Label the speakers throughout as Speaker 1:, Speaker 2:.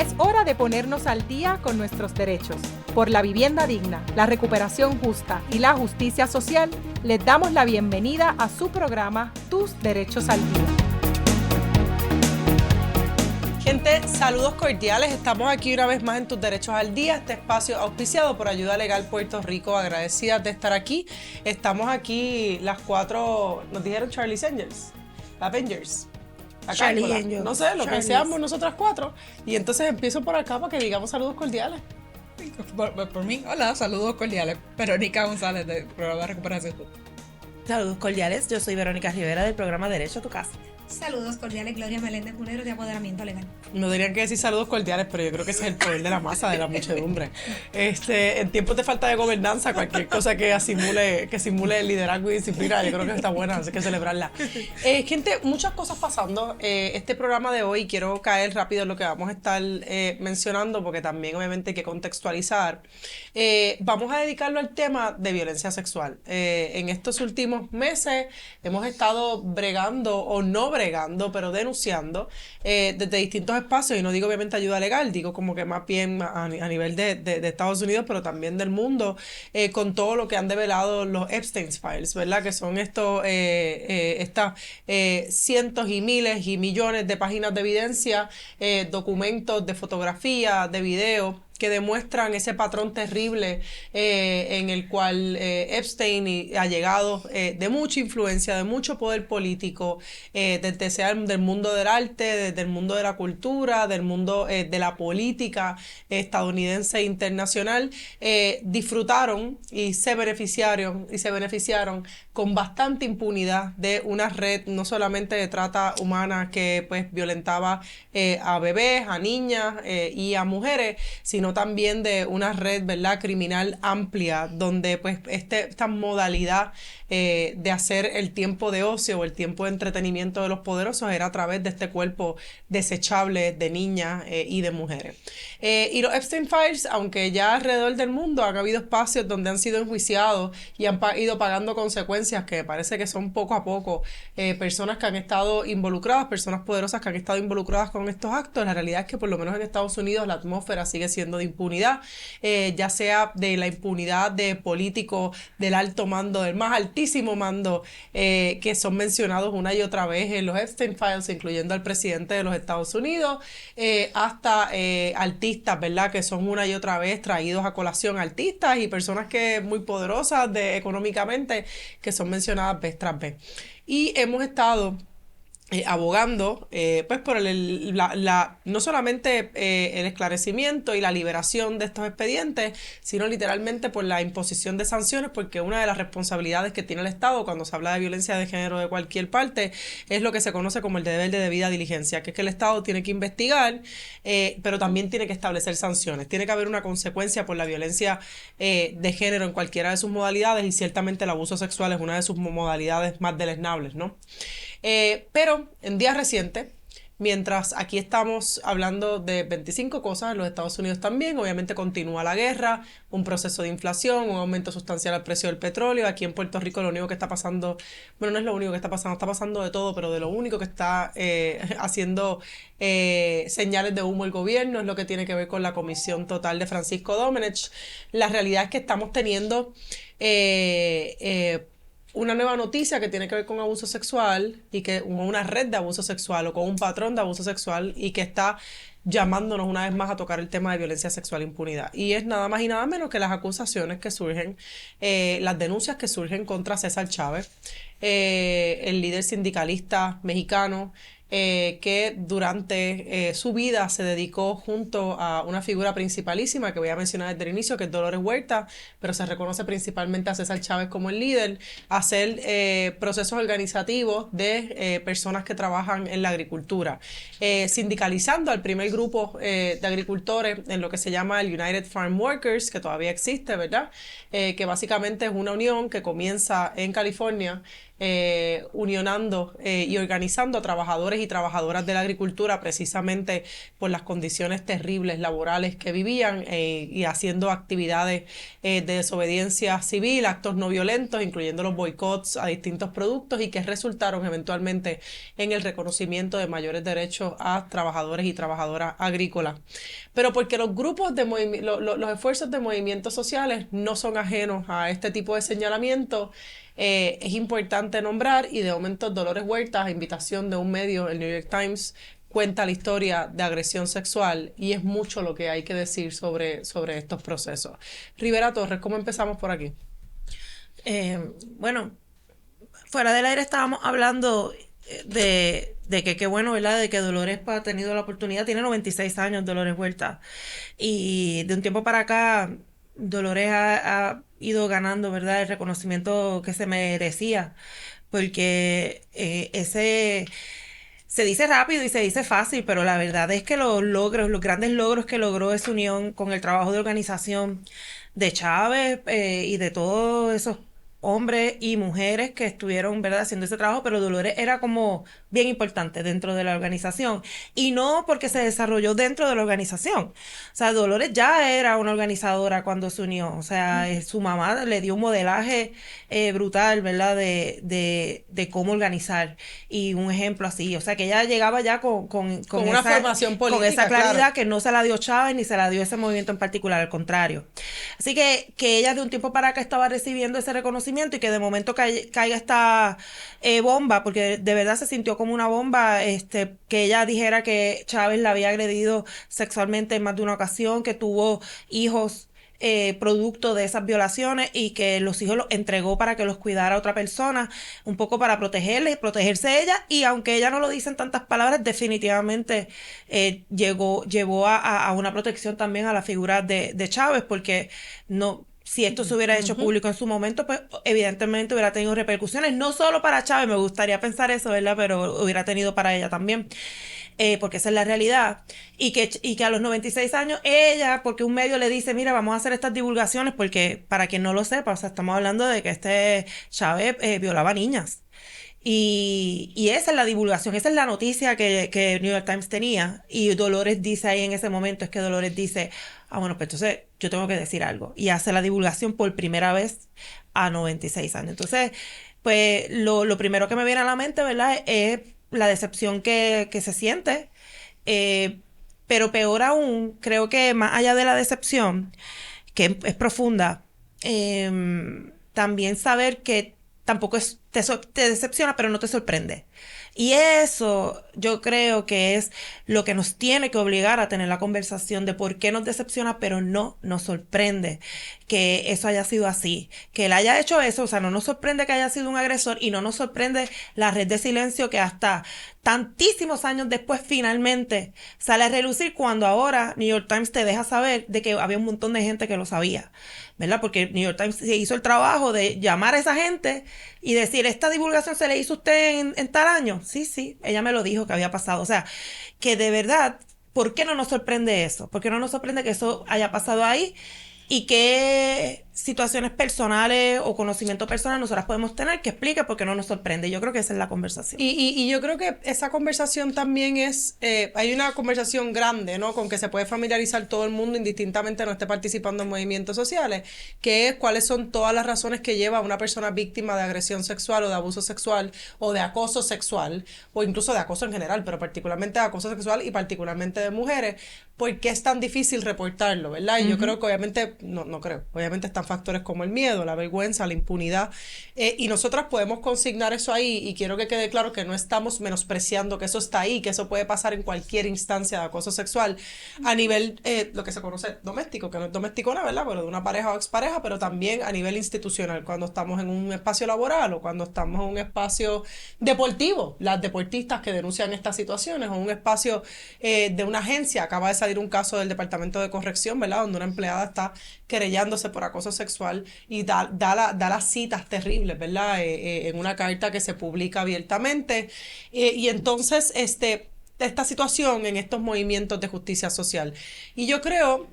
Speaker 1: Es hora de ponernos al día con nuestros derechos. Por la vivienda digna, la recuperación justa y la justicia social, les damos la bienvenida a su programa Tus Derechos al Día.
Speaker 2: Gente, saludos cordiales. Estamos aquí una vez más en Tus Derechos al Día, este espacio auspiciado por Ayuda Legal Puerto Rico. Agradecidas de estar aquí. Estamos aquí las cuatro, nos dijeron Charlie's Angels, Avengers.
Speaker 3: Charlie Angels.
Speaker 2: No sé, lo que seamos nosotras cuatro. Y entonces empiezo por acá para que digamos saludos cordiales.
Speaker 4: Por mí, hola, saludos cordiales. Verónica González del programa de Recuperación.
Speaker 3: Saludos cordiales, yo soy Verónica Rivera del programa Derecho a tu Casa.
Speaker 5: Saludos cordiales, Gloria Meléndez Munero de Apoderamiento Legal.
Speaker 2: No dirían que decir saludos cordiales, pero yo creo que ese es el poder de la masa, de la muchedumbre. En tiempos de falta de gobernanza, cualquier cosa que simule el liderazgo y disciplina, yo creo que está buena, así que celebrarla. Gente, muchas cosas pasando. Este programa de hoy, quiero caer rápido en lo que vamos a estar mencionando, porque también obviamente hay que contextualizar. Vamos a dedicarlo al tema de violencia sexual. En estos últimos meses hemos estado bregando, o no bregando, pero denunciando desde distintos espacios, y no digo obviamente ayuda legal, digo como que más bien a nivel de Estados Unidos, pero también del mundo, con todo lo que han develado los Epstein Files, ¿verdad? Que son estas cientos y miles y millones de páginas de evidencia, documentos de fotografía, de video, que demuestran ese patrón terrible en el cual Epstein y allegados de mucha influencia, de mucho poder político, desde sea del mundo del arte, desde el mundo de la cultura, del mundo de la política estadounidense e internacional, disfrutaron y se beneficiaron con bastante impunidad de una red no solamente de trata humana que pues violentaba a bebés, a niñas y a mujeres, sino también de una red, ¿verdad?, criminal amplia, donde pues esta modalidad de hacer el tiempo de ocio o el tiempo de entretenimiento de los poderosos era a través de este cuerpo desechable de niñas y de mujeres. Y los Epstein Files, aunque ya alrededor del mundo han habido espacios donde han sido enjuiciados y han ido pagando consecuencias, que me parece que son poco a poco personas que han estado involucradas, personas poderosas que han estado involucradas con estos actos, la realidad es que por lo menos en Estados Unidos la atmósfera sigue siendo de impunidad, ya sea de la impunidad de políticos del alto mando, del más altísimo mando, que son mencionados una y otra vez en los Epstein Files, incluyendo al presidente de los Estados Unidos, hasta artistas, ¿verdad?, que son una y otra vez traídos a colación, artistas y personas que muy poderosas económicamente, que son mencionadas vez tras vez. Y hemos estado abogando pues por no solamente el esclarecimiento y la liberación de estos expedientes, sino literalmente por la imposición de sanciones, porque una de las responsabilidades que tiene el Estado cuando se habla de violencia de género de cualquier parte es lo que se conoce como el deber de debida diligencia, que es que el Estado tiene que investigar, pero también tiene que establecer sanciones. Tiene que haber una consecuencia por la violencia de género en cualquiera de sus modalidades, y ciertamente el abuso sexual es una de sus modalidades más deleznables, ¿no? Pero en días recientes, mientras aquí estamos hablando de 25 cosas, en los Estados Unidos también, obviamente continúa la guerra, un proceso de inflación, un aumento sustancial al precio del petróleo. Aquí en Puerto Rico lo único que está pasando, bueno, no es lo único que está pasando de todo, pero de lo único que está haciendo señales de humo el gobierno es lo que tiene que ver con la comisión total de Francisco Domenech. La realidad es que estamos teniendo una nueva noticia que tiene que ver con abuso sexual, y que una red de abuso sexual o con un patrón de abuso sexual, y que está llamándonos una vez más a tocar el tema de violencia sexual e impunidad. Y es nada más y nada menos que las acusaciones que surgen, las denuncias que surgen contra César Chávez, el líder sindicalista mexicano, que durante su vida se dedicó junto a una figura principalísima que voy a mencionar desde el inicio, que es Dolores Huerta, pero se reconoce principalmente a César Chávez como el líder, a hacer procesos organizativos de personas que trabajan en la agricultura, sindicalizando al primer grupo de agricultores en lo que se llama el United Farm Workers, que todavía existe, ¿verdad? Que básicamente es una unión que comienza en California, unionando y organizando a trabajadores y trabajadoras de la agricultura precisamente por las condiciones terribles laborales que vivían y haciendo actividades de desobediencia civil, actos no violentos, incluyendo los boicots a distintos productos y que resultaron eventualmente en el reconocimiento de mayores derechos a trabajadores y trabajadoras agrícolas. Pero porque los grupos de los esfuerzos de movimientos sociales no son ajenos a este tipo de señalamiento, es importante nombrar, y de momento Dolores Huertas, a invitación de un medio, el New York Times, cuenta la historia de agresión sexual y es mucho lo que hay que decir sobre estos procesos. Rivera Torres, ¿cómo empezamos por aquí?
Speaker 3: Bueno, fuera del aire estábamos hablando de que qué bueno, ¿verdad? De que Dolores ha tenido la oportunidad, tiene 96 años Dolores Huerta, y de un tiempo para acá Dolores ha ido ganando, ¿verdad? El reconocimiento que se merecía, porque se dice rápido y se dice fácil, pero la verdad es que los grandes logros que logró esa unión con el trabajo de organización de Chávez y de todos esos hombres y mujeres que estuvieron, ¿verdad?, haciendo ese trabajo, pero Dolores era como bien importante dentro de la organización, y no porque se desarrolló dentro de la organización. O sea, Dolores ya era una organizadora cuando se unió, o sea, su mamá le dio un modelaje brutal, ¿verdad?, de cómo organizar, y un ejemplo así, o sea, que ella llegaba ya con
Speaker 2: una
Speaker 3: esa
Speaker 2: formación política,
Speaker 3: con esa claridad,
Speaker 2: claro,
Speaker 3: que no se la dio Chávez ni se la dio ese movimiento en particular, al contrario. Así que ella de un tiempo para acá estaba recibiendo ese reconocimiento, y que de momento caiga esta bomba, porque de verdad se sintió como una bomba, que ella dijera que Chávez la había agredido sexualmente en más de una ocasión, que tuvo hijos producto de esas violaciones, y que los hijos los entregó para que los cuidara otra persona, un poco para protegerle y protegerse ella, y aunque ella no lo dice en tantas palabras, definitivamente llevó a una protección también a la figura de Chávez, porque no... Si esto se hubiera hecho público en su momento, pues evidentemente hubiera tenido repercusiones, no solo para Chávez, me gustaría pensar eso, ¿verdad?, pero hubiera tenido para ella también, porque esa es la realidad. Y que a los 96 años ella, porque un medio le dice, mira, vamos a hacer estas divulgaciones, porque para quien no lo sepa, o sea, estamos hablando de que Chávez violaba niñas. Y esa es la divulgación, esa es la noticia que New York Times tenía, y Dolores dice ahí en ese momento, es que Dolores dice, bueno, pues entonces yo tengo que decir algo, y hace la divulgación por primera vez a 96 años. Entonces, pues lo primero que me viene a la mente, ¿verdad?, es la decepción que se siente, pero peor aún, creo que más allá de la decepción, que es profunda, también saber que tampoco te decepciona, pero no te sorprende. Y eso yo creo que es lo que nos tiene que obligar a tener la conversación de por qué nos decepciona, pero no nos sorprende que eso haya sido así, que él haya hecho eso. O sea, no nos sorprende que haya sido un agresor, y no nos sorprende la red de silencio que hasta tantísimos años después finalmente sale a relucir, cuando ahora New York Times te deja saber de que había un montón de gente que lo sabía, ¿verdad? Porque New York Times se hizo el trabajo de llamar a esa gente y decir, esta divulgación se le hizo a usted en tal año. Sí, ella me lo dijo que había pasado. O sea, que de verdad, ¿por qué no nos sorprende eso? ¿Por qué no nos sorprende que eso haya pasado ahí? Y qué situaciones personales o conocimiento personal nosotras podemos tener que explique por qué no nos sorprende. Yo creo que esa es la conversación.
Speaker 2: Y yo creo que esa conversación también es, hay una conversación grande, ¿no?, con que se puede familiarizar todo el mundo indistintamente no esté participando en movimientos sociales, que es cuáles son todas las razones que lleva a una persona víctima de agresión sexual o de abuso sexual o de acoso sexual, o incluso de acoso en general, pero particularmente de acoso sexual y particularmente de mujeres, ¿por qué es tan difícil reportarlo, verdad? Y yo creo que obviamente, obviamente están factores como el miedo, la vergüenza, la impunidad, y nosotras podemos consignar eso ahí, y quiero que quede claro que no estamos menospreciando que eso está ahí, que eso puede pasar en cualquier instancia de acoso sexual a nivel, lo que se conoce doméstico, que no es domesticona, ¿verdad?, pero de una pareja o expareja, pero también a nivel institucional, cuando estamos en un espacio laboral o cuando estamos en un espacio deportivo, las deportistas que denuncian estas situaciones, o un espacio de una agencia. Acaba de salir un caso del Departamento de Corrección, ¿verdad?, donde una empleada está querellándose por acoso sexual y da las citas terribles, ¿verdad?, en una carta que se publica abiertamente, y entonces esta situación en estos movimientos de justicia social. Y yo creo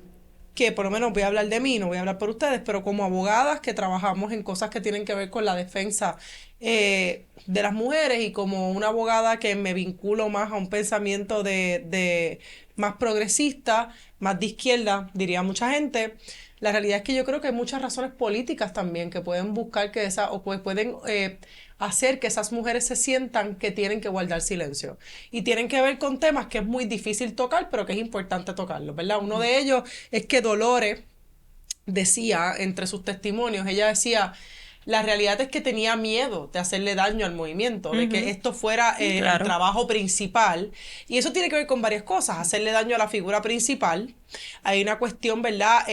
Speaker 2: que por lo menos voy a hablar de mí, no voy a hablar por ustedes, pero como abogadas que trabajamos en cosas que tienen que ver con la defensa de las mujeres y como una abogada que me vinculo más a un pensamiento de más progresista, más de izquierda, diría mucha gente. La realidad es que yo creo que hay muchas razones políticas también que pueden buscar que pueden hacer que esas mujeres se sientan que tienen que guardar silencio. Y tienen que ver con temas que es muy difícil tocar, pero que es importante tocarlos, ¿verdad? Uno de ellos es que Dolores decía, entre sus testimonios, ella decía, la realidad es que tenía miedo de hacerle daño al movimiento, de que esto fuera el trabajo principal. Y eso tiene que ver con varias cosas, hacerle daño a la figura principal. Hay una cuestión, ¿verdad?,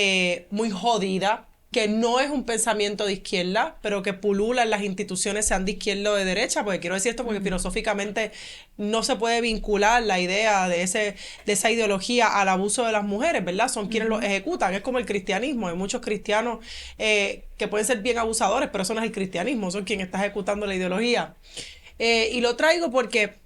Speaker 2: muy jodida, que no es un pensamiento de izquierda, pero que pulula en las instituciones, sean de izquierda o de derecha, porque quiero decir esto porque filosóficamente no se puede vincular la idea de esa ideología al abuso de las mujeres, ¿verdad? Son quienes lo ejecutan, es como el cristianismo, hay muchos cristianos que pueden ser bien abusadores, pero eso no es el cristianismo, son quienes están ejecutando la ideología. Y lo traigo porque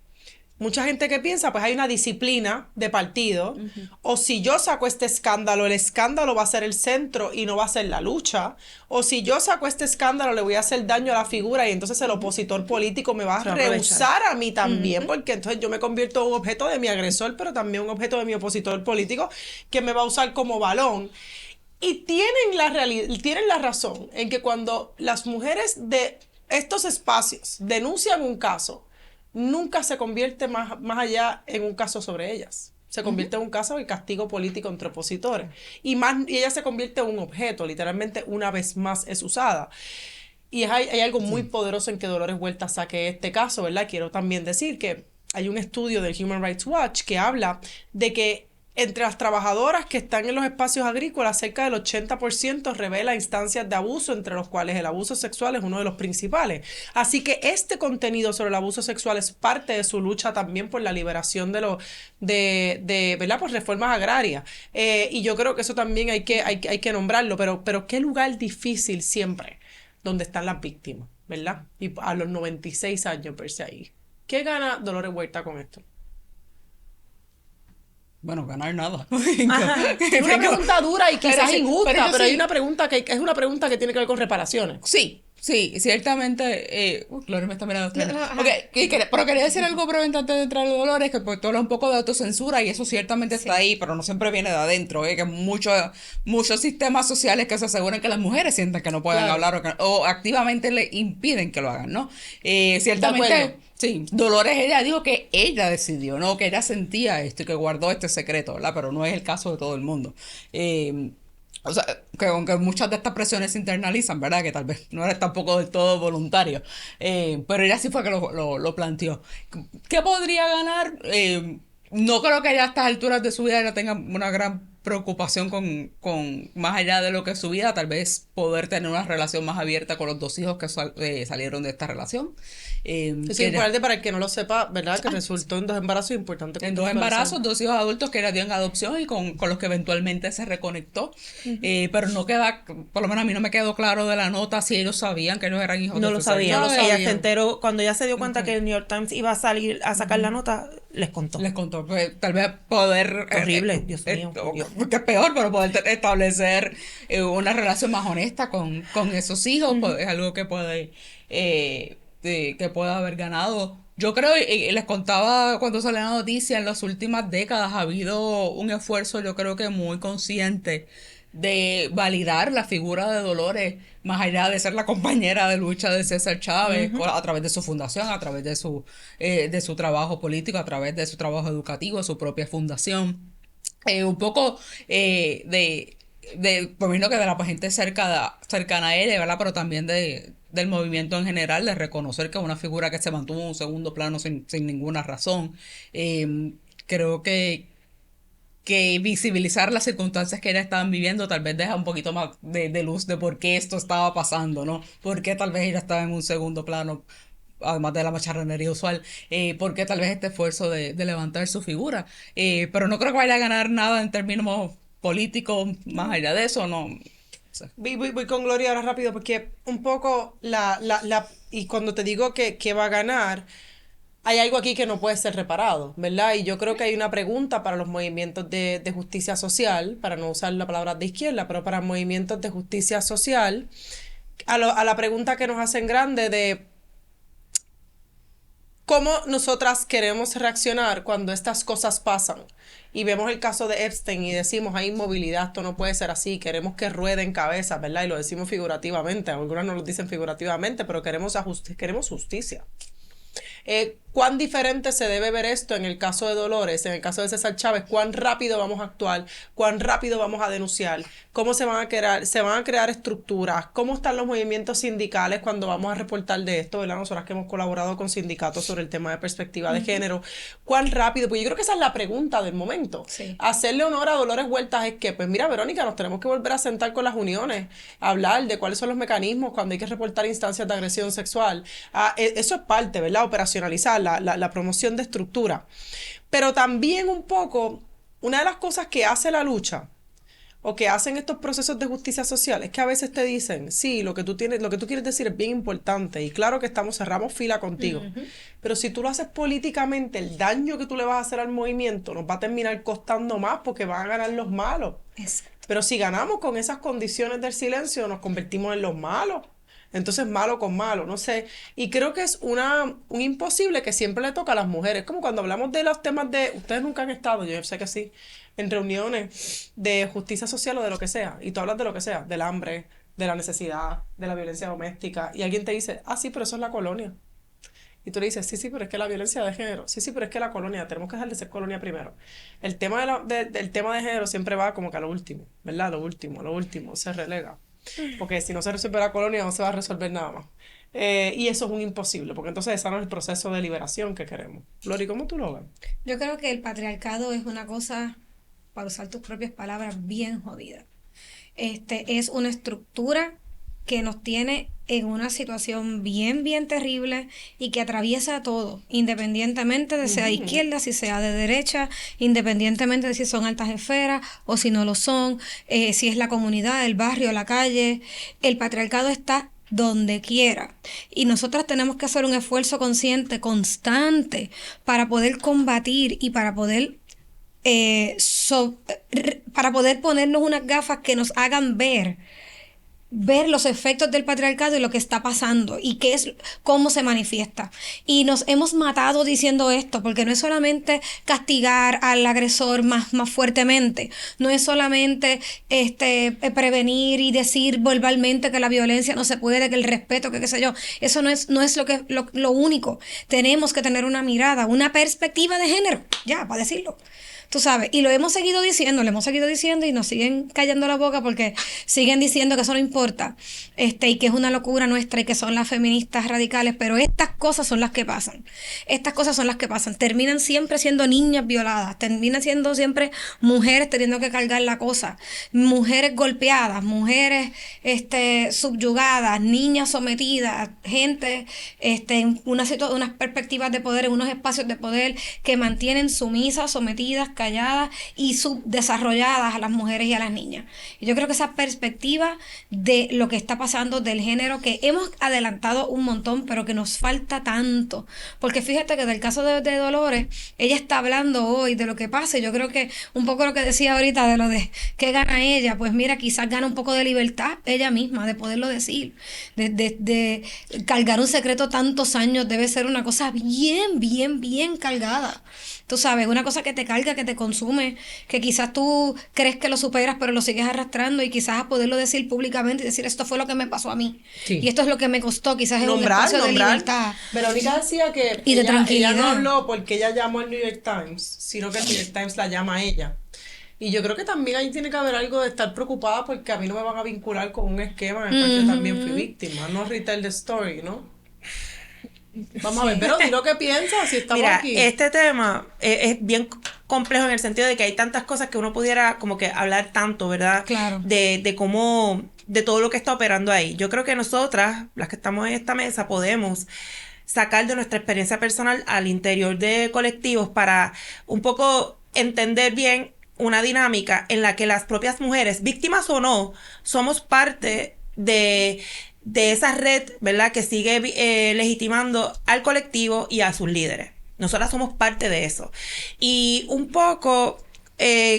Speaker 2: mucha gente que piensa, pues hay una disciplina de partido, o si yo saco este escándalo, el escándalo va a ser el centro y no va a ser la lucha, o si yo saco este escándalo, le voy a hacer daño a la figura y entonces el opositor político me va a rehusar a mí también, porque entonces yo me convierto en un objeto de mi agresor, pero también un objeto de mi opositor político que me va a usar como balón. Y tienen la razón en que cuando las mujeres de estos espacios denuncian un caso, nunca se convierte más allá en un caso sobre ellas. Se convierte en un caso de castigo político entre opositores. Y ella se convierte en un objeto, literalmente una vez más es usada. Y hay algo muy poderoso en que Dolores Huerta saque este caso, ¿verdad? Quiero también decir que hay un estudio del Human Rights Watch que habla de que entre las trabajadoras que están en los espacios agrícolas, cerca del 80% revela instancias de abuso, entre los cuales el abuso sexual es uno de los principales. Así que este contenido sobre el abuso sexual es parte de su lucha también por la liberación ¿verdad? Por reformas agrarias. Y yo creo que eso también hay que nombrarlo, pero qué lugar difícil siempre donde están las víctimas, ¿verdad? Y a los 96 años verse ahí. ¿Qué gana Dolores Huerta con esto?
Speaker 4: Bueno, ganar nada.
Speaker 2: Es una pregunta dura y quizás injusta, pero hay
Speaker 4: sí.
Speaker 2: una pregunta que es una pregunta que tiene que ver con reparaciones.
Speaker 4: Sí, ciertamente. Gloria me está mirando. Okay, pero quería decir algo brevemente antes de entrar a Dolores, que pues tú hablas un poco de autocensura y eso ciertamente está ahí, pero no siempre viene de adentro, que muchos sistemas sociales que se aseguran que las mujeres sientan que no pueden hablar o activamente le impiden que lo hagan, ¿no? Ciertamente. Sí, Dolores, ella dijo que ella decidió, ¿no? Que ella sentía esto y que guardó este secreto, ¿verdad? Pero no es el caso de todo el mundo. O sea, que aunque muchas de estas presiones se internalizan, ¿verdad? Que tal vez no era tampoco del todo voluntario. Pero ella sí fue que lo planteó. ¿Qué podría ganar? No creo que ella a estas alturas de su vida ella tenga una gran preocupación con más allá de lo que es su vida, tal vez poder tener una relación más abierta con los dos hijos que salieron de esta relación.
Speaker 2: Es importante para el que no lo sepa, ¿verdad? Que resultó en 2 embarazos importantes.
Speaker 4: En 2 embarazos, 2 hijos adultos que ella dio en adopción y con los que eventualmente se reconectó. Pero no queda, por lo menos a mí no me quedó claro de la nota si ellos sabían que ellos eran hijos de
Speaker 3: lo sabían. Ella se enteró, cuando ella se dio cuenta que el New York Times iba a salir a sacar la nota, les contó.
Speaker 4: Pues, tal vez poder...
Speaker 3: Horrible, Dios mío.
Speaker 4: Porque es peor, pero poder establecer una relación más honesta con esos hijos, pues, es algo que puede haber ganado. Yo creo, y les contaba cuando salió la noticia, en las últimas décadas ha habido un esfuerzo, yo creo que muy consciente, de validar la figura de Dolores, más allá de ser la compañera de lucha de César Chávez, a través de su fundación, a través de su trabajo político, a través de su trabajo educativo, su propia fundación. Un poco por mí no que de la gente cercana a ella, ¿verdad? Pero también del movimiento en general, de reconocer que es una figura que se mantuvo en un segundo plano sin ninguna razón. Creo que visibilizar las circunstancias que ellas estaban viviendo tal vez deja un poquito más de luz de por qué esto estaba pasando, ¿no? Por qué tal vez ella estaba en un segundo plano, además de la macharranería usual, porque tal vez este esfuerzo de levantar su figura. Pero no creo que vaya a ganar nada en términos políticos, más allá de eso, no.
Speaker 2: Voy con Gloria ahora rápido, porque un poco y cuando te digo que va a ganar, hay algo aquí que no puede ser reparado, ¿verdad? Y yo creo que hay una pregunta para los movimientos de justicia social, para no usar la palabra de izquierda, pero para movimientos de justicia social, a la pregunta que nos hacen grande de cómo nosotras queremos reaccionar cuando estas cosas pasan. Y vemos el caso de Epstein y decimos, hay inmovilidad, esto no puede ser así, queremos que rueden cabezas, ¿verdad? Y lo decimos figurativamente, algunas no lo dicen figurativamente, pero queremos justicia. ¿Cuán diferente se debe ver esto en el caso de Dolores, en el caso de César Chávez? ¿Cuán rápido vamos a actuar? ¿Cuán rápido vamos a denunciar? ¿Cómo se van a crear estructuras? ¿Cómo están los movimientos sindicales cuando vamos a reportar de esto, ¿verdad? Nosotras que hemos colaborado con sindicatos sobre el tema de perspectiva de género. ¿Cuán rápido? Pues yo creo que esa es la pregunta del momento.
Speaker 5: Sí.
Speaker 2: Hacerle honor a Dolores Huertas es que, pues mira, Verónica, nos tenemos que volver a sentar con las uniones, a hablar de cuáles son los mecanismos cuando hay que reportar instancias de agresión sexual. Eso es parte, ¿verdad? Operacionalizar la promoción de estructura. Pero también un poco, una de las cosas que hace la lucha o que hacen estos procesos de justicia social es que a veces te dicen, sí, lo que tú quieres decir es bien importante y claro que cerramos fila contigo, pero si tú lo haces políticamente, el daño que tú le vas a hacer al movimiento nos va a terminar costando más porque van a ganar los malos.
Speaker 5: Exacto.
Speaker 2: Pero si ganamos con esas condiciones del silencio, nos convertimos en los malos. Entonces, malo con malo, no sé. Y creo que es un imposible que siempre le toca a las mujeres. Como cuando hablamos de los temas de... Ustedes nunca han estado, yo sé que sí, en reuniones de justicia social o de lo que sea. Y tú hablas de lo que sea, del hambre, de la necesidad, de la violencia doméstica. Y alguien te dice, sí, pero eso es la colonia. Y tú le dices, sí, pero es que la violencia de género. Sí, pero es que la colonia, tenemos que dejar de ser colonia primero. El tema del tema de género siempre va como que a lo último, ¿verdad? Lo último, se relega. Porque si no se resuelve la colonia no se va a resolver nada más. Y eso es un imposible, porque entonces ese no es el proceso de liberación que queremos. Lori, ¿cómo tú lo ves?
Speaker 5: Yo creo que el patriarcado es una cosa, para usar tus propias palabras, bien jodida. Es una estructura que nos tiene en una situación bien, bien terrible y que atraviesa a todo, independientemente de sea de izquierda, si sea de derecha, independientemente de si son altas esferas o si no lo son, si es la comunidad, el barrio, la calle. El patriarcado está donde quiera. Y nosotras tenemos que hacer un esfuerzo consciente, constante, para poder combatir y para poder para poder ponernos unas gafas que nos hagan ver los efectos del patriarcado y lo que está pasando y cómo se manifiesta. Y nos hemos matado diciendo esto, porque no es solamente castigar al agresor más fuertemente, no es solamente prevenir y decir verbalmente que la violencia no se puede, que el respeto, que qué sé yo. Eso no es lo único. Tenemos que tener una mirada, una perspectiva de género, ya, para decirlo. Tú sabes, y lo hemos seguido diciendo y nos siguen callando la boca porque siguen diciendo que eso no importa, y que es una locura nuestra y que son las feministas radicales, pero estas cosas son las que pasan. Terminan siempre siendo niñas violadas, terminan siendo siempre mujeres teniendo que cargar la cosa, mujeres golpeadas, mujeres subyugadas, niñas sometidas, gente en unas perspectivas de poder, en unos espacios de poder que mantienen sumisas, sometidas, calladas y subdesarrolladas a las mujeres y a las niñas. Y yo creo que esa perspectiva de lo que está pasando del género, que hemos adelantado un montón, pero que nos falta tanto. Porque fíjate que del caso de Dolores, ella está hablando hoy de lo que pasa. Y yo creo que un poco lo que decía ahorita de lo de qué gana ella, pues mira, quizás gana un poco de libertad ella misma, de poderlo decir. De cargar un secreto tantos años debe ser una cosa bien, bien, bien cargada. Tú sabes, una cosa que te carga, que te consume, que quizás tú crees que lo superas, pero lo sigues arrastrando y quizás a poderlo decir públicamente y decir, esto fue lo que me pasó a mí. Sí. Y esto es lo que me costó, quizás es un espacio de libertad.
Speaker 2: Verónica decía que
Speaker 5: y de tranquilidad.
Speaker 2: Ella no habló porque ella llamó al New York Times, sino que el New York Times la llama a ella. Y yo creo que también ahí tiene que haber algo de estar preocupada porque a mí no me van a vincular con un esquema en el cual yo también fui víctima. No retell the story, ¿no? Vamos a ver, pero di lo que piensas si estamos aquí.
Speaker 3: Este tema es bien complejo en el sentido de que hay tantas cosas que uno pudiera como que hablar tanto, ¿verdad?
Speaker 5: Claro.
Speaker 3: De cómo, de todo lo que está operando ahí. Yo creo que nosotras, las que estamos en esta mesa, podemos sacar de nuestra experiencia personal al interior de colectivos para un poco entender bien una dinámica en la que las propias mujeres, víctimas o no, somos parte de de esa red, ¿verdad? Que sigue legitimando al colectivo y a sus líderes. Nosotras somos parte de eso. Y un poco...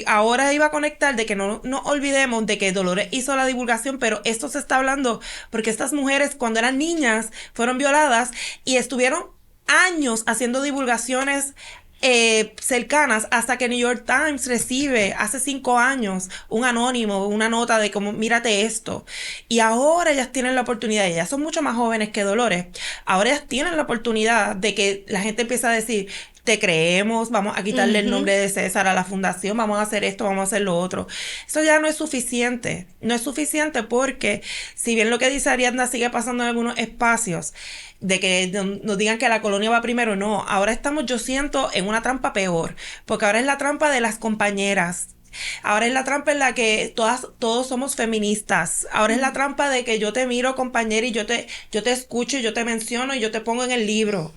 Speaker 3: ahora iba a conectar de que no olvidemos de que Dolores hizo la divulgación, pero esto se está hablando porque estas mujeres cuando eran niñas fueron violadas y estuvieron años haciendo divulgaciones cercanas hasta que New York Times recibe hace 5 años un anónimo, una nota de como mírate esto, y ahora ellas tienen la oportunidad, ellas son mucho más jóvenes que Dolores, ahora ellas tienen la oportunidad de que la gente empiece a decir te creemos, vamos a quitarle el nombre de César a la fundación, vamos a hacer esto, vamos a hacer lo otro. Eso ya no es suficiente, no es suficiente porque si bien lo que dice Ariadna sigue pasando en algunos espacios, de que nos digan que la colonia va primero, no, ahora estamos, yo siento, en una trampa peor, porque ahora es la trampa de las compañeras. Ahora es la trampa en la que todos somos feministas. Ahora es la trampa de que yo te miro, compañera, y yo te escucho, y yo te menciono, y yo te pongo en el libro.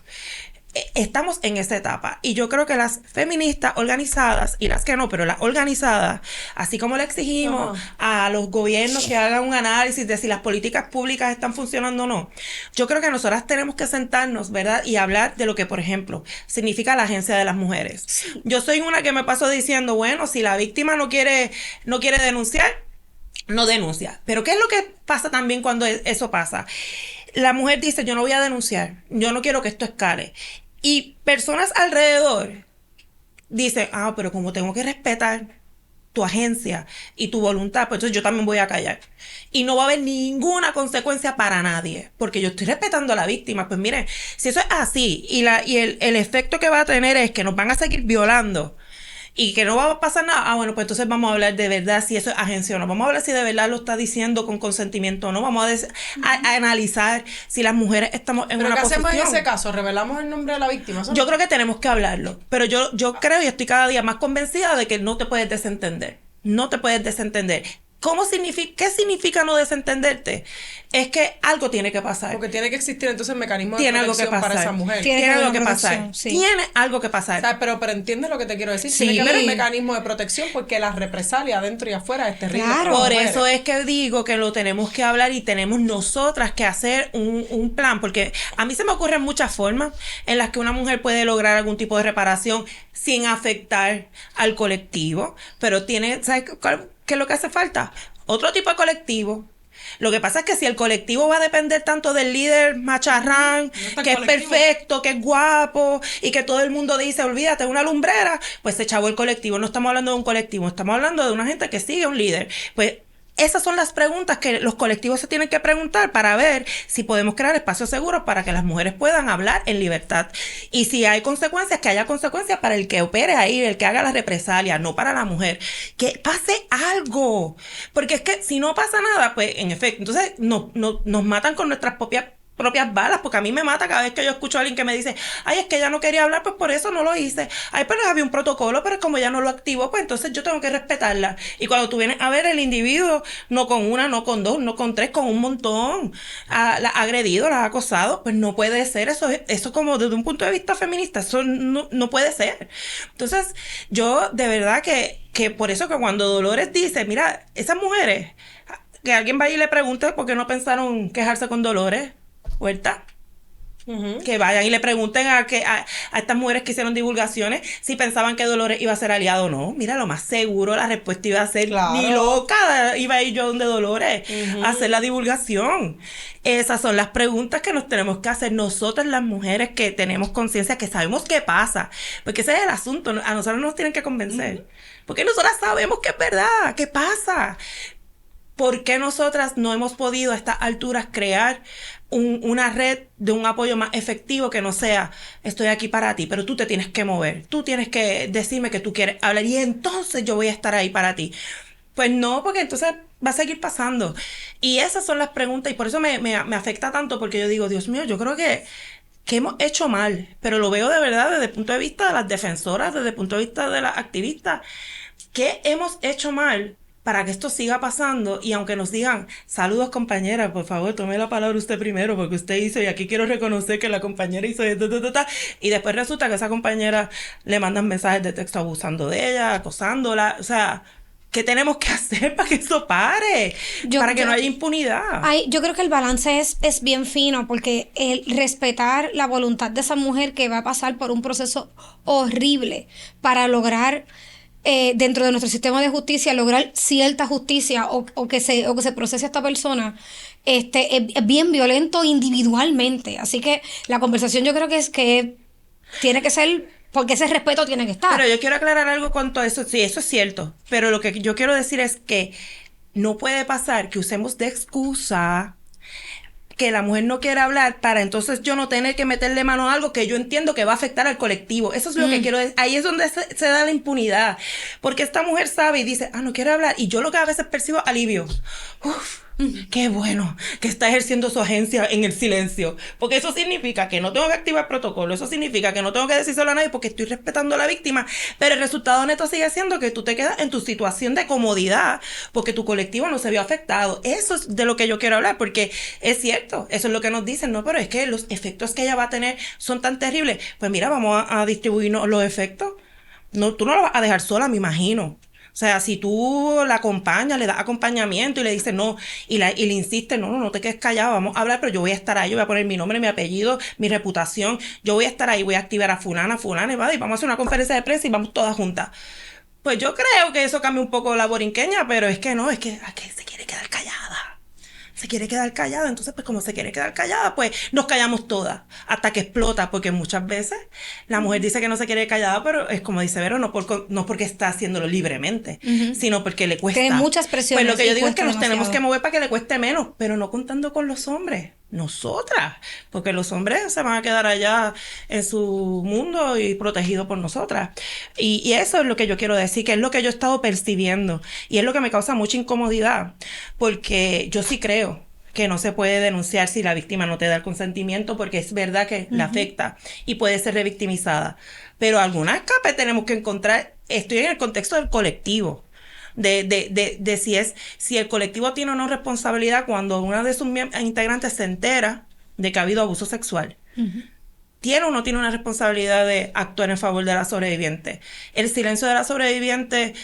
Speaker 3: Estamos en esa etapa y yo creo que las feministas organizadas y las que no, pero las organizadas, así como le exigimos a los gobiernos que hagan un análisis de si las políticas públicas están funcionando o no, yo creo que nosotras tenemos que sentarnos, ¿verdad? Y hablar de lo que, por ejemplo, significa la Agencia de las Mujeres. Sí. Yo soy una que me paso diciendo, bueno, si la víctima no quiere denunciar, no denuncia. Pero ¿qué es lo que pasa también cuando eso pasa? La mujer dice, yo no voy a denunciar, yo no quiero que esto escale. Y personas alrededor dicen, pero como tengo que respetar tu agencia y tu voluntad, pues entonces yo también voy a callar. Y no va a haber ninguna consecuencia para nadie, porque yo estoy respetando a la víctima. Pues miren, si eso es así, y el efecto que va a tener es que nos van a seguir violando, y que no va a pasar nada, bueno, pues entonces vamos a hablar de verdad si eso es agencia o no. Vamos a hablar si de verdad lo está diciendo con consentimiento o no. Vamos a analizar si las mujeres estamos en una posición.
Speaker 2: ¿Pero qué hacemos en ese caso? ¿Revelamos el nombre de la víctima?
Speaker 3: Yo creo que tenemos que hablarlo. Pero yo creo y estoy cada día más convencida de que no te puedes desentender. No te puedes desentender. ¿Qué significa no desentenderte? Es que algo tiene que pasar.
Speaker 2: Porque tiene que existir entonces el mecanismo de protección para esa mujer.
Speaker 3: Tiene algo que pasar. Sí. Tiene algo que pasar.
Speaker 2: O sea, pero entiendes lo que te quiero decir. Sí, tiene que haber un mecanismo de protección porque la represalia adentro y afuera es terrible.
Speaker 3: Claro. Por eso es que digo que lo tenemos que hablar y tenemos nosotras que hacer un plan. Porque a mí se me ocurren muchas formas en las que una mujer puede lograr algún tipo de reparación sin afectar al colectivo. Pero ¿sabes qué es lo que hace falta? Otro tipo de colectivo. Lo que pasa es que si el colectivo va a depender tanto del líder macharrán, que es perfecto, que es guapo, y que todo el mundo dice, olvídate, una lumbrera, pues se chavó el colectivo. No estamos hablando de un colectivo, estamos hablando de una gente que sigue un líder. Pues esas son las preguntas que los colectivos se tienen que preguntar para ver si podemos crear espacios seguros para que las mujeres puedan hablar en libertad. Y si hay consecuencias, que haya consecuencias para el que opere ahí, el que haga la represalia, no para la mujer. Que pase algo. Porque es que si no pasa nada, pues en efecto, entonces nos matan con nuestras propias balas, porque a mí me mata cada vez que yo escucho a alguien que me dice, es que ella no quería hablar, pues por eso no lo hice. Pero había un protocolo, pero como ella no lo activó, pues entonces yo tengo que respetarla. Y cuando tú vienes a ver el individuo, no con una, no con dos, no con tres, con un montón, la ha agredido, la ha acosado, pues no puede ser eso como desde un punto de vista feminista, eso no puede ser. Entonces, yo de verdad que por eso que cuando Dolores dice, mira, esas mujeres, que alguien vaya y le pregunte por qué no pensaron quejarse con Dolores, Huerta, que vayan y le pregunten a estas mujeres que hicieron divulgaciones si pensaban que Dolores iba a ser aliado o no. Mira, lo más seguro la respuesta iba a ser, ni loca iba a ir yo donde Dolores a hacer la divulgación. Esas son las preguntas que nos tenemos que hacer nosotras las mujeres que tenemos conciencia, que sabemos qué pasa, porque ese es el asunto. A nosotros nos tienen que convencer, porque nosotras sabemos que es verdad, qué pasa. ¿Por qué nosotras no hemos podido a estas alturas crear una red de un apoyo más efectivo que no sea, estoy aquí para ti, pero tú te tienes que mover, tú tienes que decirme que tú quieres hablar y entonces yo voy a estar ahí para ti? Pues no, porque entonces va a seguir pasando. Y esas son las preguntas y por eso me afecta tanto, porque yo digo, Dios mío, yo creo que hemos hecho mal, pero lo veo de verdad desde el punto de vista de las defensoras, desde el punto de vista de las activistas. ¿Qué hemos hecho mal para que esto siga pasando? Y aunque nos digan, saludos compañera, por favor, tome la palabra usted primero, porque usted hizo, y aquí quiero reconocer que la compañera hizo esto, y después resulta que esa compañera le mandan mensajes de texto abusando de ella, acosándola, o sea, ¿Qué tenemos que hacer para que eso pare? Para que no haya impunidad.
Speaker 5: Yo creo que el balance es bien fino, porque el respetar la voluntad de esa mujer que va a pasar por un proceso horrible para lograr, dentro de nuestro sistema de justicia, lograr cierta justicia o que se procese a esta persona, es bien violento individualmente. Así que la conversación yo creo que tiene que ser, porque ese respeto tiene que estar.
Speaker 3: Pero yo quiero aclarar algo con todo eso. Sí, eso es cierto. Pero lo que yo quiero decir es que no puede pasar que usemos de excusa que la mujer no quiere hablar para entonces yo no tener que meterle mano a algo que yo entiendo que va a afectar al colectivo. Eso es lo que quiero decir. Ahí es donde se da la impunidad. Porque esta mujer sabe y dice, no quiere hablar. Y yo lo que a veces percibo alivio. Uf, qué bueno que está ejerciendo su agencia en el silencio. Porque eso significa que no tengo que activar protocolo. Eso significa que no tengo que decírselo a nadie porque estoy respetando a la víctima. Pero el resultado neto sigue siendo que tú te quedas en tu situación de comodidad porque tu colectivo no se vio afectado. Eso es de lo que yo quiero hablar, porque es cierto, eso es lo que nos dicen, no, pero es que los efectos que ella va a tener son tan terribles. Pues mira, vamos a distribuirnos los efectos. No, tú no la vas a dejar sola, me imagino. O sea, si tú la acompañas, le das acompañamiento y le dices no, y le insistes, no te quedes callado, vamos a hablar, pero yo voy a estar ahí, yo voy a poner mi nombre, mi apellido, mi reputación, yo voy a estar ahí, voy a activar a fulana, y vamos a hacer una conferencia de prensa y vamos todas juntas. Pues yo creo que eso cambia un poco la borinqueña, pero es que no, es que se quiere quedar callada. Se quiere quedar callada, entonces pues como se quiere quedar callada, pues nos callamos todas hasta que explota, porque muchas veces la mujer dice que no se quiere callada, pero es como dice Vero, no porque está haciéndolo libremente, sino porque le cuesta.
Speaker 5: Tiene muchas presiones.
Speaker 3: Pues lo que yo digo es que nos
Speaker 5: demasiado.
Speaker 3: tenemos que mover para que le cueste menos, pero no contando con los hombres, nosotras, porque los hombres se van a quedar allá en su mundo y protegidos por nosotras. Y eso es lo que yo quiero decir, que es lo que yo he estado percibiendo y es lo que me causa mucha incomodidad, porque yo sí creo que no se puede denunciar si la víctima no te da el consentimiento, porque es verdad que la afecta y puede ser revictimizada. Pero alguna escape tenemos que encontrar. Estoy en el contexto del colectivo. De si el colectivo tiene o no responsabilidad cuando una de sus integrantes se entera de que ha habido abuso sexual. ¿Tiene o no tiene una responsabilidad de actuar en favor de la sobreviviente? ¿El silencio de la sobreviviente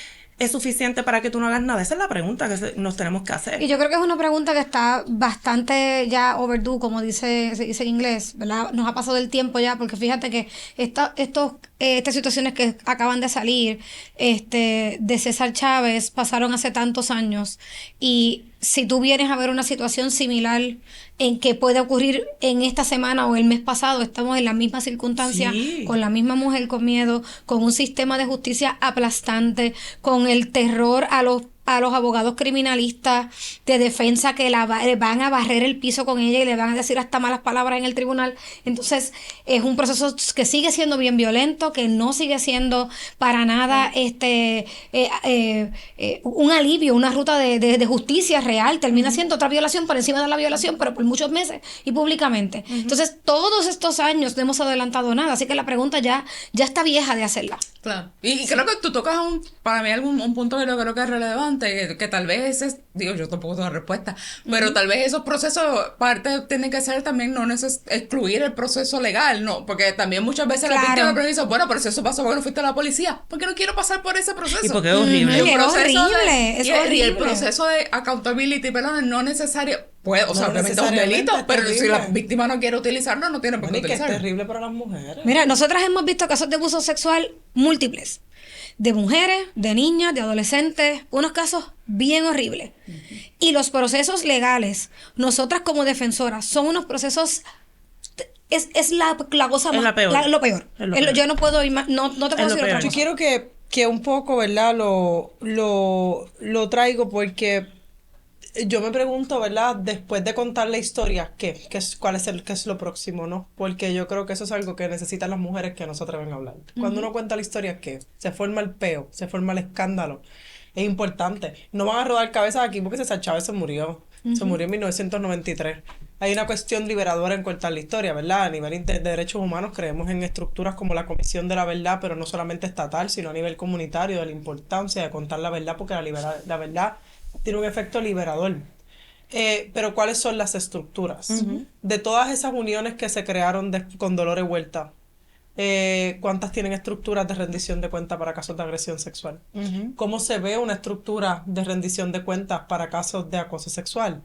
Speaker 3: es suficiente para que tú no hagas nada? Esa es la pregunta que nos tenemos que hacer.
Speaker 5: Y yo creo que es una pregunta que está bastante ya overdue, como se dice en inglés, ¿verdad? Nos ha pasado el tiempo ya, porque fíjate que estas situaciones que acaban de salir de César Chávez pasaron hace tantos años, y si tú vienes a ver una situación similar en que puede ocurrir en esta semana o el mes pasado, estamos en la misma circunstancia,
Speaker 3: Sí.
Speaker 5: con la misma mujer con miedo, con un sistema de justicia aplastante, con el terror a los abogados criminalistas de defensa que le van a barrer el piso con ella y le van a decir hasta malas palabras en el tribunal. Entonces es un proceso que sigue siendo bien violento, que no sigue siendo para nada un alivio, una ruta de justicia real. Termina siendo otra violación por encima de la violación, pero por muchos meses y públicamente. Entonces todos estos años no hemos adelantado nada, así que la pregunta ya está vieja de hacerla.
Speaker 4: Claro. Y creo que tú tocas para mí un punto que yo creo que es relevante, que tal vez yo tampoco tengo respuesta, pero tal vez esos procesos, parte tienen que ser también no excluir el proceso legal, ¿no? Porque también muchas veces
Speaker 5: Claro.
Speaker 4: la víctima dicen, bueno, pero si eso pasó porque no fuiste a la policía, porque no quiero pasar por ese proceso.
Speaker 3: Y porque es horrible.
Speaker 4: Y el
Speaker 5: Es
Speaker 4: proceso
Speaker 5: horrible, es
Speaker 4: y el
Speaker 5: horrible.
Speaker 4: proceso de accountability, perdón, no necesario, obviamente es un
Speaker 2: necesariamente
Speaker 4: delito,
Speaker 2: es
Speaker 4: pero si
Speaker 2: terrible.
Speaker 4: la víctima no quiere utilizarlo, no tiene por qué
Speaker 2: Bueno, y que es
Speaker 4: utilizarlo.
Speaker 2: terrible para las mujeres.
Speaker 5: Mira, nosotras hemos visto casos de abuso sexual múltiples, de mujeres, de niñas, de adolescentes, unos casos bien horribles. Y los procesos legales, nosotras como defensoras, son unos procesos, es la cosa
Speaker 3: Es
Speaker 5: más,
Speaker 3: la peor.
Speaker 5: lo peor.
Speaker 3: Es lo peor.
Speaker 5: Yo no puedo ir más, no te puedo
Speaker 3: Es lo
Speaker 5: decir otra
Speaker 3: peor.
Speaker 2: Yo
Speaker 5: cosa.
Speaker 2: quiero que un poco, ¿verdad? Lo traigo porque yo me pregunto, ¿verdad? Después de contar la historia, ¿qué es lo próximo, ¿no? Porque yo creo que eso es algo que necesitan las mujeres que no se atreven a hablar. Cuando uno cuenta la historia, ¿qué? Se forma el peo, se forma el escándalo. Es importante. No van a rodar cabezas aquí porque César Chávez se murió. Se murió en 1993. Hay una cuestión liberadora en contar la historia, ¿verdad? A nivel de derechos humanos creemos en estructuras como la Comisión de la Verdad, pero no solamente estatal, sino a nivel comunitario, de la importancia de contar la verdad, porque la verdad tiene un efecto liberador. Pero ¿cuáles son las estructuras? De todas esas uniones que se crearon con Dolores Huerta, ¿Cuántas tienen estructuras de rendición de cuenta para casos de agresión sexual? ¿Cómo se ve una estructura de rendición de cuentas para casos de acoso sexual?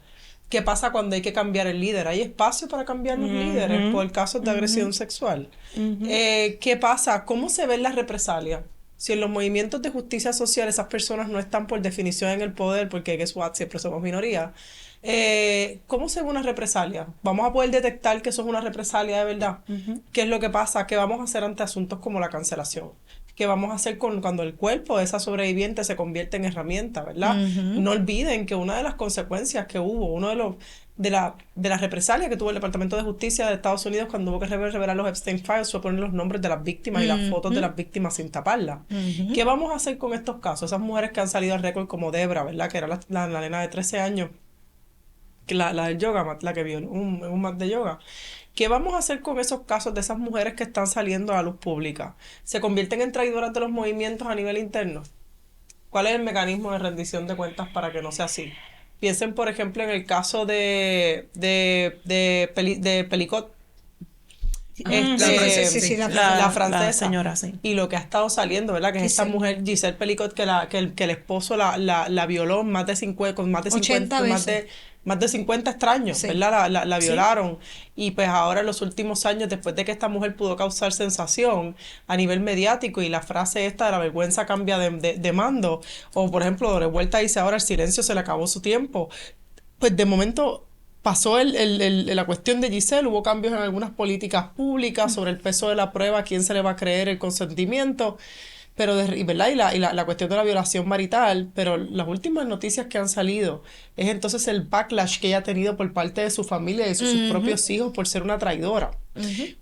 Speaker 2: ¿Qué pasa cuando hay que cambiar el líder? ¿Hay espacio para cambiar los líderes por casos de agresión sexual? ¿Qué pasa? ¿Cómo se ven las represalias? Si en los movimientos de justicia social esas personas no están por definición en el poder, porque guess what, siempre somos minoría, ¿cómo se ve una represalia? ¿Vamos a poder detectar que eso es una represalia de verdad? ¿Qué es lo que pasa? ¿Qué vamos a hacer ante asuntos como la cancelación? ¿Qué vamos a hacer cuando el cuerpo de esa sobreviviente se convierte en herramienta, verdad? No olviden que una de las consecuencias que hubo, de las represalias que tuvo el Departamento de Justicia de Estados Unidos cuando hubo que revelar los Epstein Files fue poner los nombres de las víctimas y las fotos de las víctimas sin taparlas. ¿Qué vamos a hacer con estos casos? Esas mujeres que han salido al récord como Debra, ¿verdad? Que era la nena de 13 años, que la del yoga, la que vio un mat de yoga. ¿Qué vamos a hacer con esos casos de esas mujeres que están saliendo a la luz pública? ¿Se convierten en traidoras de los movimientos a nivel interno? ¿Cuál es el mecanismo de rendición de cuentas para que no sea así? Piensen, por ejemplo, en el caso de Pelicot. La francesa.
Speaker 3: La señora, sí.
Speaker 2: Y lo que ha estado saliendo, ¿verdad? Que es esta mujer, Giselle Pelicot, que el esposo la violó más de 50, con más de 50 veces. Más de 50 extraños, ¿verdad? La violaron. Y pues ahora en los últimos años, después de que esta mujer pudo causar sensación a nivel mediático, y la frase esta de la vergüenza cambia de mando, o por ejemplo, de revuelta dice ahora el silencio se le acabó su tiempo, pues de momento pasó la cuestión de Giselle, hubo cambios en algunas políticas públicas sobre el peso de la prueba, a quién se le va a creer el consentimiento, pero ¿verdad? Y la cuestión de la violación marital, pero las últimas noticias que han salido es entonces el backlash que ella ha tenido por parte de su familia y de sus propios hijos por ser una traidora.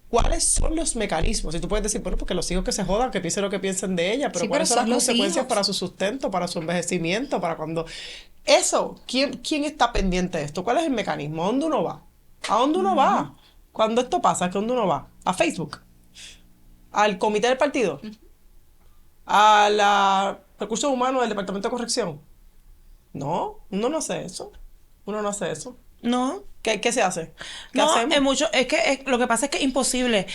Speaker 2: ¿Cuáles son los mecanismos? Y tú puedes decir, bueno, porque los hijos que se jodan, que piensen lo que piensen de ella, pero ¿cuáles son las consecuencias para su sustento, para su envejecimiento, para cuando... Eso, ¿quién está pendiente de esto? ¿Cuál es el mecanismo? ¿A dónde uno va? ¿A dónde uno va? Cuando esto pasa, ¿a dónde uno va? ¿A Facebook? ¿Al comité del partido? ¿A los recursos humanos del Departamento de Corrección? No, uno no hace eso. Uno no hace eso.
Speaker 3: No.
Speaker 2: ¿Qué se hace? ¿Qué
Speaker 3: no,
Speaker 2: hacemos?
Speaker 3: Lo que pasa es que es imposible.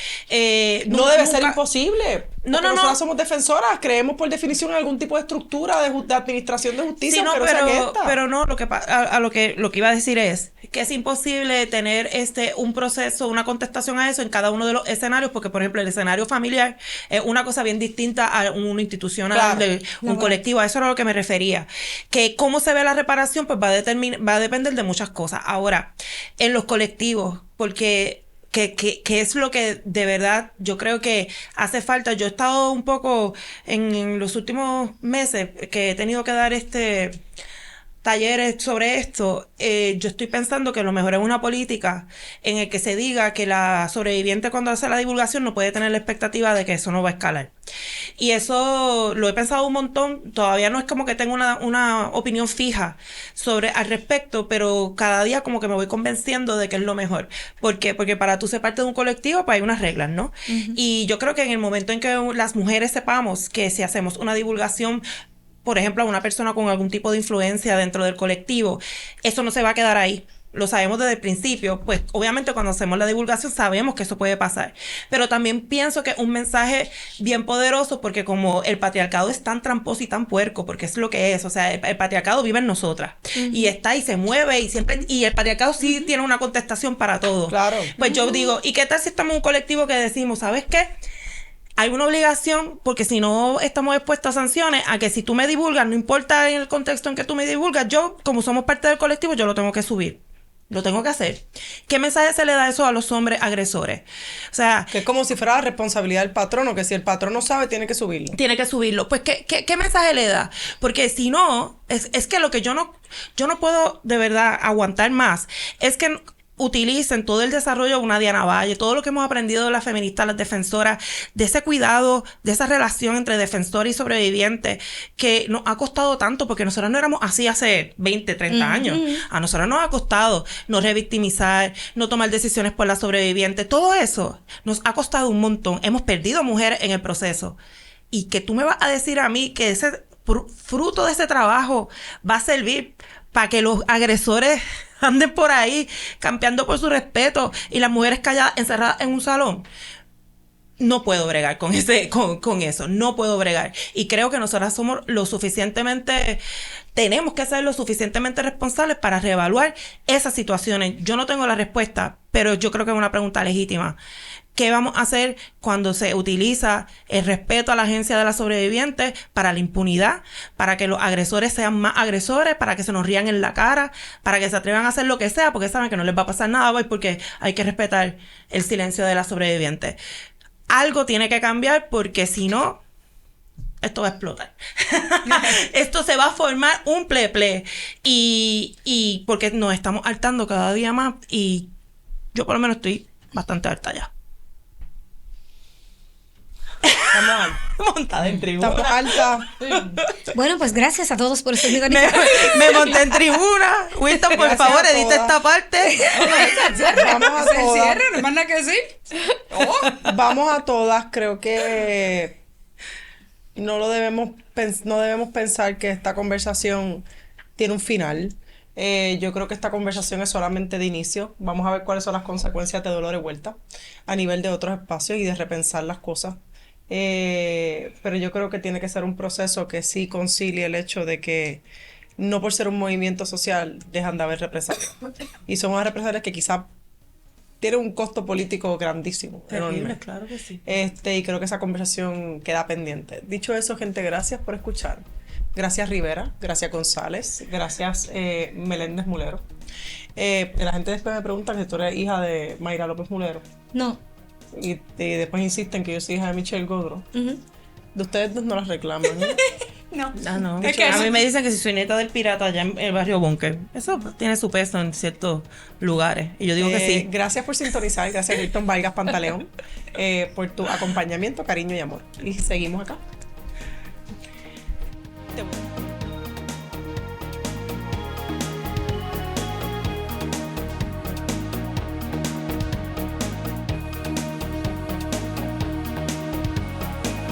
Speaker 2: No debe ser imposible.
Speaker 3: No.
Speaker 2: Nosotras somos defensoras, creemos por definición en algún tipo de estructura de administración de justicia.
Speaker 3: Sí, pero no, lo que iba a decir es que es imposible tener un proceso, una contestación a eso en cada uno de los escenarios, porque por ejemplo el escenario familiar es una cosa bien distinta a una institucional, un colectivo. A eso era lo que me refería. Que cómo se ve la reparación, pues va a depender de muchas cosas. Ahora, en los colectivos, porque que es lo que de verdad yo creo que hace falta. Yo he estado un poco en los últimos meses que he tenido que dar talleres sobre esto. Yo estoy pensando que lo mejor es una política en el que se diga que la sobreviviente cuando hace la divulgación no puede tener la expectativa de que eso no va a escalar. Y eso lo he pensado un montón. Todavía no es como que tengo una opinión fija al respecto, pero cada día como que me voy convenciendo de que es lo mejor. ¿Por qué? Porque para tú ser parte de un colectivo, pues hay unas reglas, ¿no? Y yo creo que en el momento en que las mujeres sepamos que si hacemos una divulgación, por ejemplo, a una persona con algún tipo de influencia dentro del colectivo, eso no se va a quedar ahí. Lo sabemos desde el principio. Pues obviamente cuando hacemos la divulgación sabemos que eso puede pasar. Pero también pienso que es un mensaje bien poderoso, porque como el patriarcado es tan tramposo y tan puerco, porque es lo que es, o sea, el patriarcado vive en nosotras. Y está y se mueve y el patriarcado sí tiene una contestación para todo.
Speaker 2: Claro.
Speaker 3: Pues yo digo, ¿y qué tal si estamos en un colectivo que decimos, ¿sabes qué? Hay una obligación, porque si no estamos expuestos a sanciones, a que si tú me divulgas, no importa en el contexto en que tú me divulgas, yo, como somos parte del colectivo, yo lo tengo que subir. Lo tengo que hacer. ¿Qué mensaje se le da eso a los hombres agresores? O sea...
Speaker 2: Que es como si fuera la responsabilidad del patrono, que si el patrón no sabe, tiene que subirlo.
Speaker 3: Tiene que subirlo. Pues, ¿qué mensaje le da? Porque si no, es que lo que yo no puedo de verdad aguantar más, es que utilicen todo el desarrollo de una Diana Valle, todo lo que hemos aprendido de las feministas, las defensoras, de ese cuidado, de esa relación entre defensora y sobreviviente, que nos ha costado tanto, porque nosotros no éramos así hace 20, 30 años. A nosotros nos ha costado no revictimizar, no tomar decisiones por la sobreviviente. Todo eso nos ha costado un montón. Hemos perdido mujeres en el proceso. Y que tú me vas a decir a mí que ese fruto de ese trabajo va a servir para que los agresores anden por ahí campeando por su respeto y las mujeres calladas, encerradas en un salón. no puedo bregar con eso, no puedo bregar. Y creo que nosotras somos tenemos que ser lo suficientemente responsables para reevaluar esas situaciones. Yo no tengo la respuesta, pero yo creo que es una pregunta legítima. ¿Qué vamos a hacer cuando se utiliza el respeto a la agencia de las sobrevivientes para la impunidad, para que los agresores sean más agresores, para que se nos rían en la cara, para que se atrevan a hacer lo que sea, porque saben que no les va a pasar nada hoy, porque hay que respetar el silencio de las sobrevivientes? Algo tiene que cambiar, porque si no, esto va a explotar. Esto se va a formar un ple. Y porque nos estamos hartando cada día más, y yo por lo menos estoy bastante harta ya.
Speaker 2: Estamos
Speaker 3: Montada en tribuna.
Speaker 2: Estamos altas.
Speaker 5: Bueno, pues gracias a todos por su
Speaker 3: Me monté en tribuna. Wilton, por
Speaker 2: Gracias
Speaker 3: favor,
Speaker 2: a
Speaker 3: edita
Speaker 2: todas.
Speaker 3: esta parte.
Speaker 2: Vamos a
Speaker 4: Se
Speaker 2: todas.
Speaker 4: cierra, no hay más nada que decir. Oh.
Speaker 2: Vamos a todas. Creo que no debemos pensar que esta conversación tiene un final. Yo creo que esta conversación es solamente de inicio. Vamos a ver cuáles son las consecuencias de Dolores Huerta a nivel de otros espacios y de repensar las cosas. Pero yo creo que tiene que ser un proceso que sí concilie el hecho de que no por ser un movimiento social dejan de haber represalias. Y son unas represalias que quizás tienen un costo político grandísimo, enorme.
Speaker 3: Claro que sí.
Speaker 2: Y creo que esa conversación queda pendiente. Dicho eso, gente, gracias por escuchar. Gracias Rivera, gracias González, gracias Meléndez Mulero. La gente después me pregunta que tú eres hija de Mayra López Mulero.
Speaker 5: No.
Speaker 2: Y después insisten que yo soy hija de Michelle Godro.
Speaker 5: Ujú.
Speaker 2: De ustedes dos no las reclaman, ¿eh?
Speaker 4: No.
Speaker 3: Ah, no.
Speaker 4: Es que
Speaker 3: A
Speaker 4: eso-
Speaker 3: mí me dicen que si soy nieta del pirata allá en el barrio Búnker. Eso tiene su peso en ciertos lugares. Y yo digo que sí.
Speaker 2: Gracias por sintonizar, gracias Hilton Vargas Pantaleón por tu acompañamiento, cariño y amor. Y seguimos acá.